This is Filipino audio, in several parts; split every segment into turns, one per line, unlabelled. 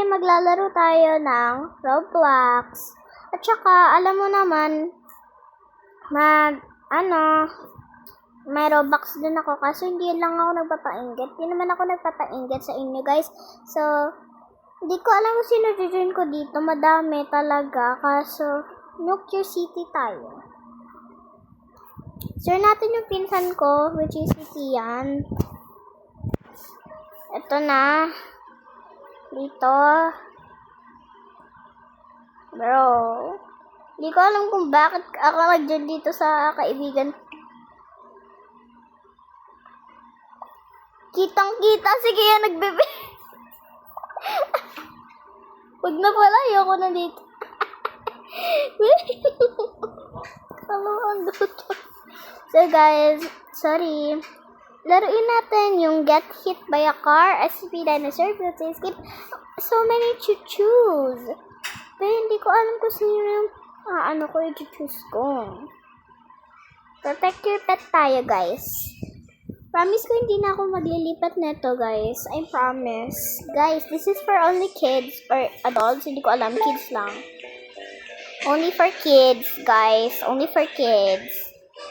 maglalaro tayo ng Roblox. At saka, alam mo naman, may Roblox din ako kasi hindi lang ako nagpapainggit. Hindi naman ako nagpapainggit sa inyo, guys. So, hindi ko alam kung sino join ko dito. Madami talaga. Kaso, Nuclear City tayo. Sir natin yung pinsan ko, which is si Tian. Ito na. Dito. Bro. Hindi ko alam kung bakit ako nag-join dito sa kaibigan. Kitang-kita. Sige yan, nagbebe. Huwag na pala. Ayoko na dito. So guys, sorry. Laruin natin yung Get Hit by a Car, SCP Dinosaur, Build to Escape. So many choose. Pero hindi ko alam kung sino yung yung choose ko. Protect your pet tayo, guys. Promise ko hindi na ako maglilipat neto, guys. I promise. Guys, this is for only kids or adults. Hindi ko alam. Kids lang. Only for kids, guys. Only for kids.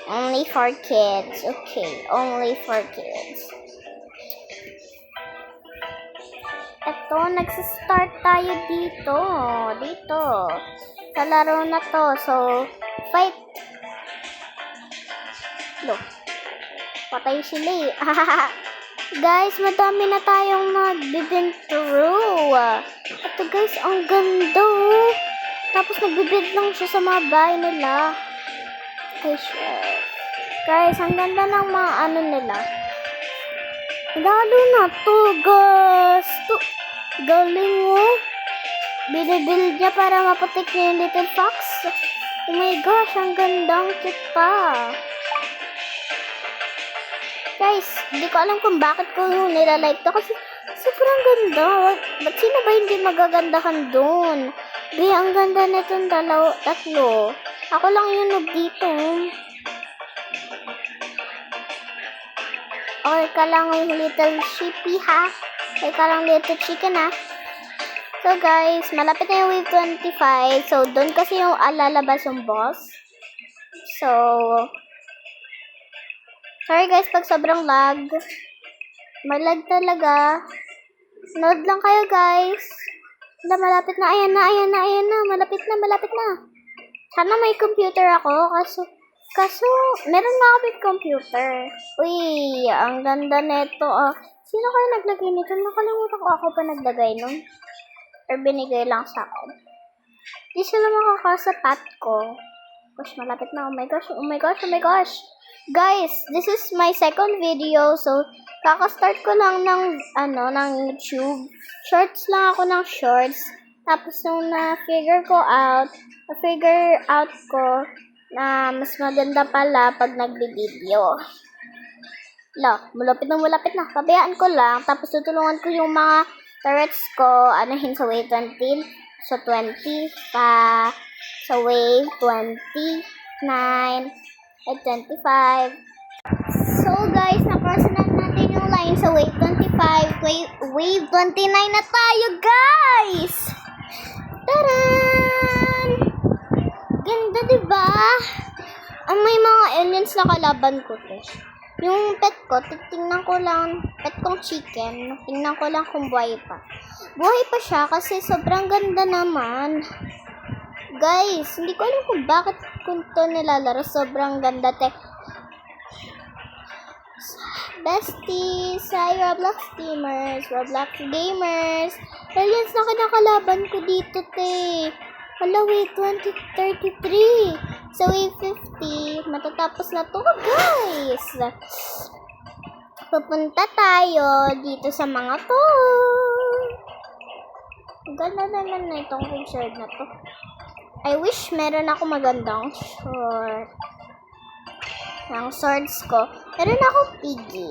Only for kids. Okay. Only for kids. Ito, nagsistart tayo dito. Dito. Sa laro na to. So, fight. Look. Patay sila eh. Guys, madami na tayong nag-bid through. Ito guys, ang ganda oh. Tapos nag-bid lang siya sa mga bahay nila. Guys, ang ganda ng mga nila. Lalo na to, guys. Galing oh. Binibuild niya para mapatik niya yung little fox. Oh my gosh, ang gandang cute pa. Guys, hindi ko alam kung bakit ko nilalike to kasi sobrang ganda. Ba't sino ba hindi magagandahan doon? Ang ganda na itong tatlo. Ako lang yung dito. Okay ka lang yung little sheepy ha? Okay ka lang little chicken ha? So guys, malapit na yung wave 25. So, doon kasi yung lalabas yung boss. So, sorry guys pag sobrang lag. May lag talaga. Nood lang kayo guys. Malapit na. Ayan na. Malapit na. Sana may computer ako. Kaso meron na ako with computer. Uy, ang ganda neto. Sino kayo naglagay nito? Nakalimutan ko ako pa naglagay nun. Or binigay lang sa akin. Di sila makakasa pat ko. Gosh, malapit na. Oh my gosh. Guys, this is my second video. So, kaka-start ko lang ng YouTube. Shorts lang ako ng shorts. Tapos, nung na-figure out ko na mas maganda pala pag nagbi-video. Malapit na. Pabayaan ko lang. Tapos, tutulungan ko yung mga turrets ko. Sa wave 20. Sa 20. Sa wave 29. At 25. So guys, na-cross na natin yung line sa wave 25. Wave 29 na tayo, guys! Taran! Ganda, diba? May mga aliens na kalaban ko to. Yung pet ko, titingnan ko lang, pet kong chicken, tingnan ko lang kung buhay pa. Buhay pa siya kasi sobrang ganda naman. Guys, hindi ko alam kung bakit kung to nilalaro. Sobrang ganda, te. Besties, hi Roblox gamers. Aliens na kinakalaban ko dito, te. Hala, wave 2033. Sa wave 50, matatapos na to, guys. Pupunta tayo dito sa mga to. Ganda naman na itong sword na to. I wish meron ako magandang short. Ng swords ko. Meron ako piggy.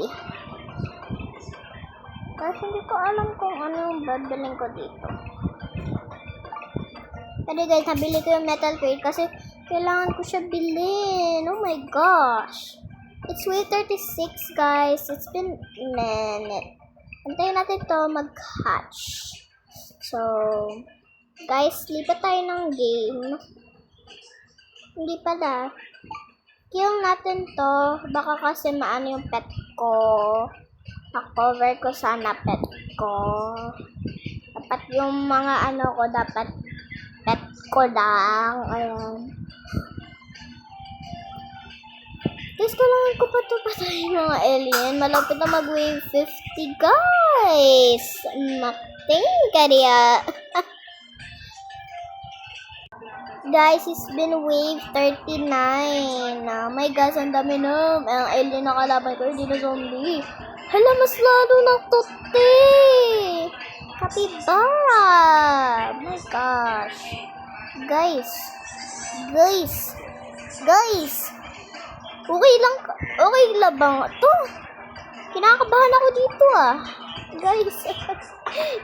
Kasi hindi ko alam kung ano yung babaling ko dito. Pero guys, nabili ko yung metal crate kasi kailangan ko siya bilhin. Oh my gosh. It's wave 36 guys. It's been a minute. Antayin natin to mag-hatch. So, guys, lipat tayo ng game. Hindi pala. Kill natin to. Baka kasi maano yung pet ko. Na-cover ko sana pet ko. Dapat yung mga ano ko, dapat pet ko lang. Ayan. Guys, kailangan ko pa ito patayin mga alien. Malapit na mag-wave 50, guys. Mating kariya. Guys, it's been wave 39. Oh my gosh, ang dami na. Ang alien na kalaban ko, hindi na zombie. Hala, mas lalo ng tuti. Capybara. Oh my gosh. Guys. Okay lang bang ito? Kinakabahan ako dito Guys.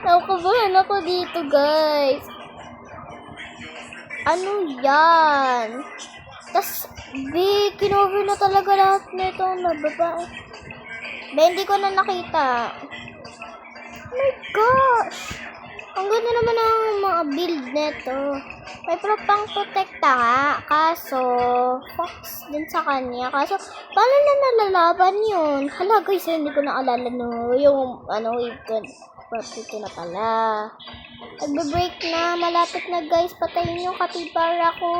Nakakabahan ako dito, guys. Ano yan? Tas, kinover na talaga lahat na ito na babae. Hindi ko na nakita. Oh my gosh! Ang ganda naman ang mga build nito. May pang protekta nga. Kaso, fox din sa kanya. Kaso, paano na nalalaban yun? Hala guys, hindi ko naalala yung wave gun. Ito na pala. Nagbe-break na. Malapit na guys. Patayin yung capybara ko.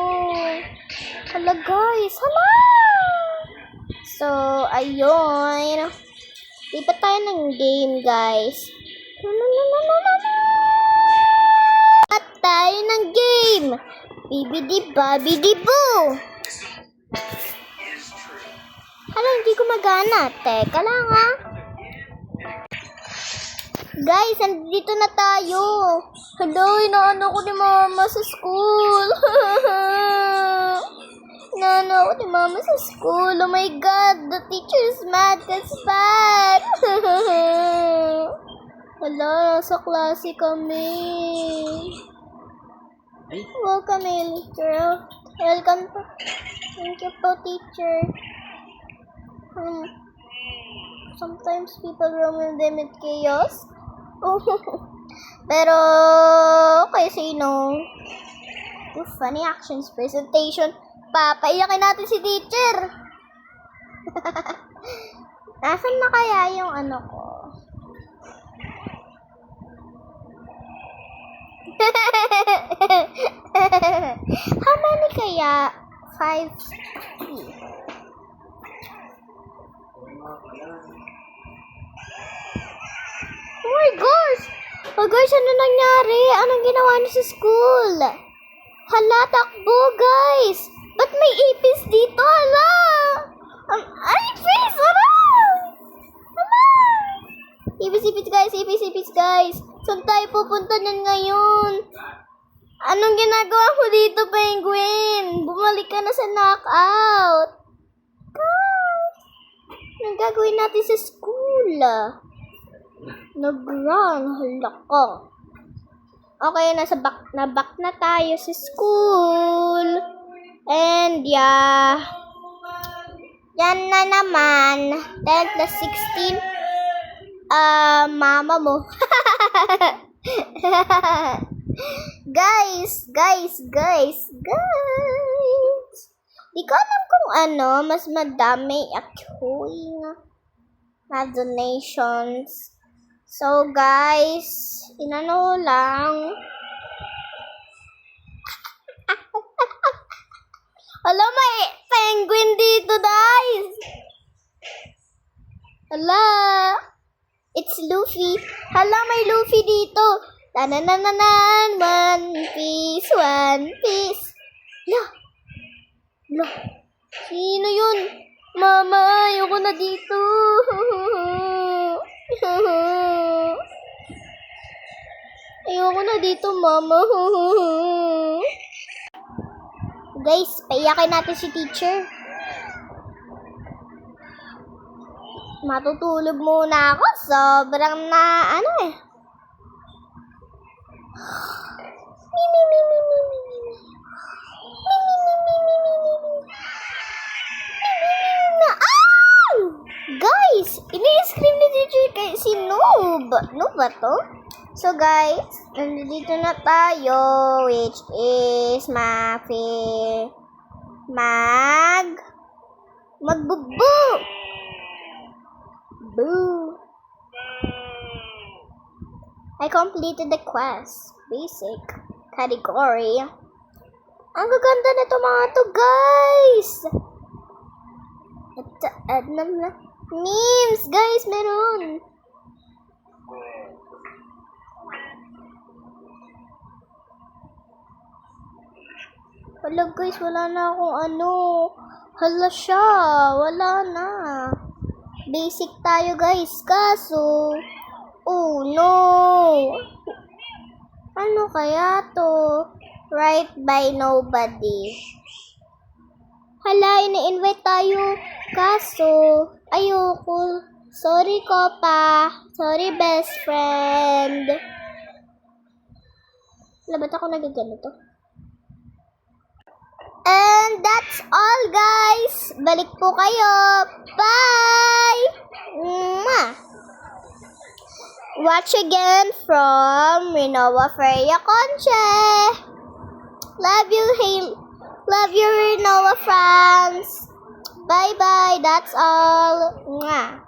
Hala guys. Hala! So, ayun. Lipat tayo ng game guys. At tayo ng game. Bibidi-babidi-boo. Hala, hindi ko magana. Teka lang Guys, andito na tayo. Hello, inaano ko ni mama sa school. Inaano ko ni mama sa school. Oh my God, the teacher is mad. That's bad. Hala, sa klase kami. Welcome, girl. Welcome po. Thank you po, teacher. Sometimes people roam with them with chaos. Pero, okay, say no. Funny actions, presentation. Papaiyakin natin si teacher. Nasaan na kaya yung ano ko? How many kaya? 5, 3. Oh my gosh! Oh guys, ano nangyari? Anong ginawa niyo sa school? Hala, takbo guys! Ba't may ipis dito? Hala! Ipis! Hala! Hala! Ipis guys! Saan tayo pupunta niyan ngayon? Anong ginagawa mo dito, penguin? Bumalik ka na sa knockout. Guys! Anong gagawin natin sa school? Nag-run. Hala ko. Okay, back na tayo sa school. And yeah. Yan na naman. 10 plus 16. Mama mo. Guys. Di ko alam kung mas madami actually na donations. So, guys, inano lang. Hala, may penguin dito, guys. Hala. It's Luffy. Hala, may Luffy dito. Tananananan, One Piece. Lah. Sino yun? Mama, ayoko na dito. Ayoko na dito, mama. Guys, paiyakin natin si teacher. Matutulog muna ako. Sobrang Guys, ini-scream ni teacher kay si Noob. Noob ba to? So guys, Nandito na tayo, which is magbubu. Boo. I completed the quest. Basic category. Ang gaganda nito mga to, guys. At memes, guys, meron. Wala, guys, wala na akong ano. Hala siya, wala na. Basic tayo, guys, kaso oh no. Ano kaya to? Right by nobody. Hala, ini-invite tayo. Kaso, ayoko. Sorry, Kopa. Sorry, best friend. Wala, ba't ako nagaganito? And that's all, guys. Balik po kayo. Bye! Mwah! Watch again from Rinoa Freya Conche. Love you, love you, Rinoa France. Bye-bye. That's all. Mwah.